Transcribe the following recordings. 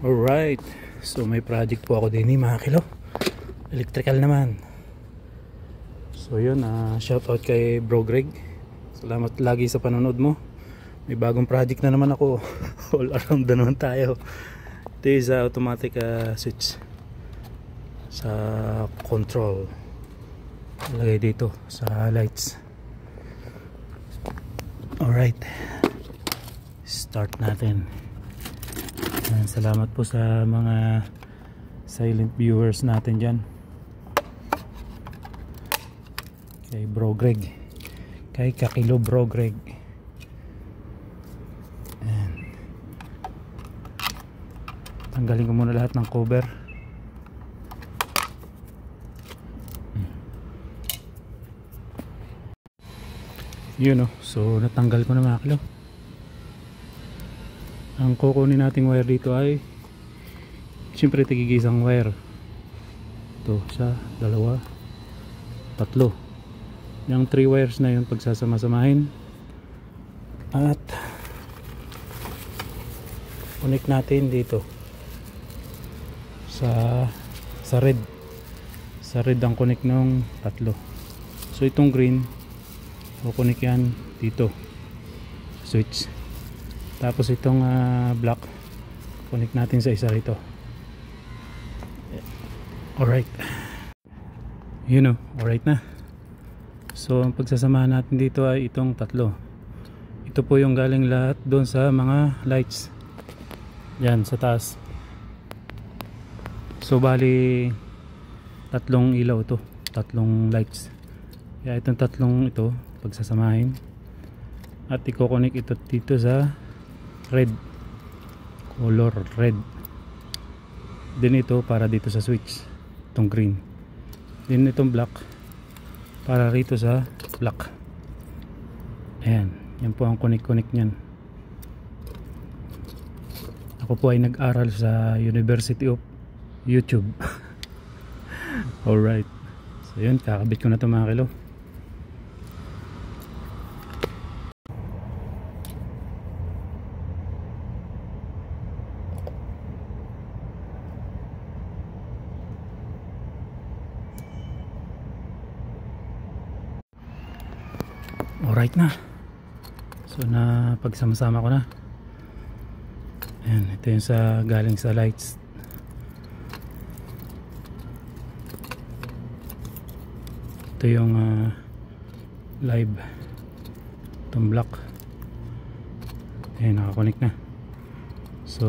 Alright, so may project po ako din mga kilo. Electrical naman. So yun, shout out kay Bro Greg. Salamat lagi sa panonood mo. May bagong project na naman ako. All around na naman tayo. Ito is automatic switch sa control. Lagay dito sa lights. Alright, start natin. Salamat po sa mga silent viewers natin dyan, kay Bro Greg, kay Kakilo Bro Greg. Ayan. Tanggalin ko muna lahat ng cover. Yun o, so natanggal ko na mga kilo. Ang kukunin nating wire dito ay siyempre tigigisang wire. Ito, isa, dalawa, tatlo. Yung 3 wires na yun pagsasama-samahin at connect natin dito sa red. Sa red ang connect ng tatlo. So itong green kukunik yan dito, switch. Tapos itong black connect natin sa isa rito. Alright, yun o, alright na. So ang pagsasamahan natin dito ay itong tatlo. Ito po yung galing lahat doon sa mga lights yan sa taas. So bali tatlong ilaw to, tatlong lights. Kaya itong tatlong ito pagsasamahin at i-connect ito dito sa red, color red. Din ito para dito sa switch, itong green. Din itong black para rito sa black. Ayan, yan po ang connect nyan. Ako po ay nag-aral sa University of YouTube. Alright, so yun, kakabit ko na ito mga kilo. Alright na. So na pagsama-sama ko na. Ayan, ito yung sa galing sa lights. Ito yung live. Itong black. Ayan, nakakonect na. So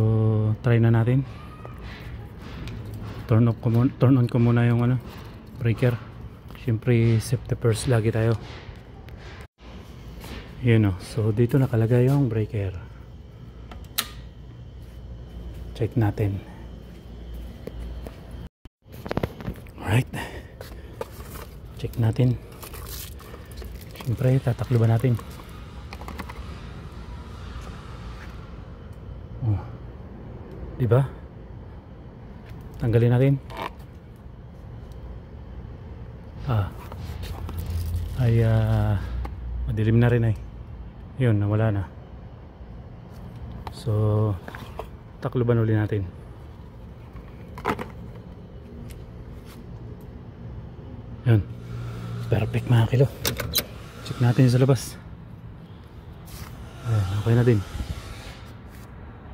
try na natin. Turn on ko muna yung breaker. Siyempre safety first lagi tayo. Yun o, so dito nakalagay yung breaker. Check natin. Alright, check natin. Siyempre tatakluban natin. Oh, diba? Tanggalin natin. Madilim na rin ay. Yun, nawala na. So takluban ulit natin. Yun, perfect mga kilo. Check natin sa labas. Ayan, okay na din.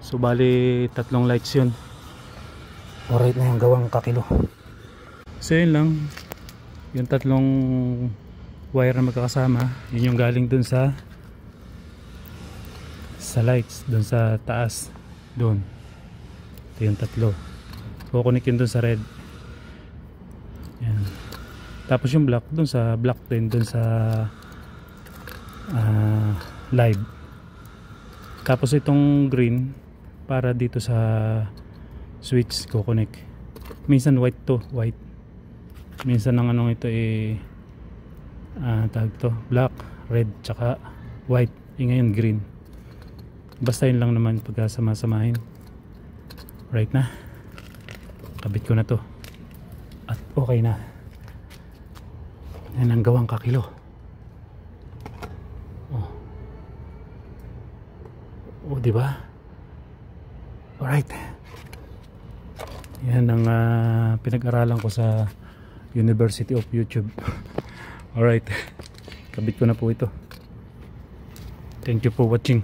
So bali tatlong lights yun. Alright na yung gawang kakilo. So yun lang, yung tatlong wire na magkakasama, yun yung galing dun sa lights, dun sa taas, dun. Ito yung tatlo. Kukunik yun dun sa red. Yan. Tapos yung black, dun sa black din, dun sa live. Tapos itong green para dito sa switch kukunik. Minsan white to, white. Minsan ang anong ito tag to, black, red, tsaka white. Ngayon green. Basta yun lang naman pagkasama-samahin. Right na, kabit ko na to at okay na. Yan ang gawang kakilo. Oh, diba? Alright, Yan ang pinag-aralan ko sa University of YouTube. Alright, kabit ko na po ito. Thank you for watching.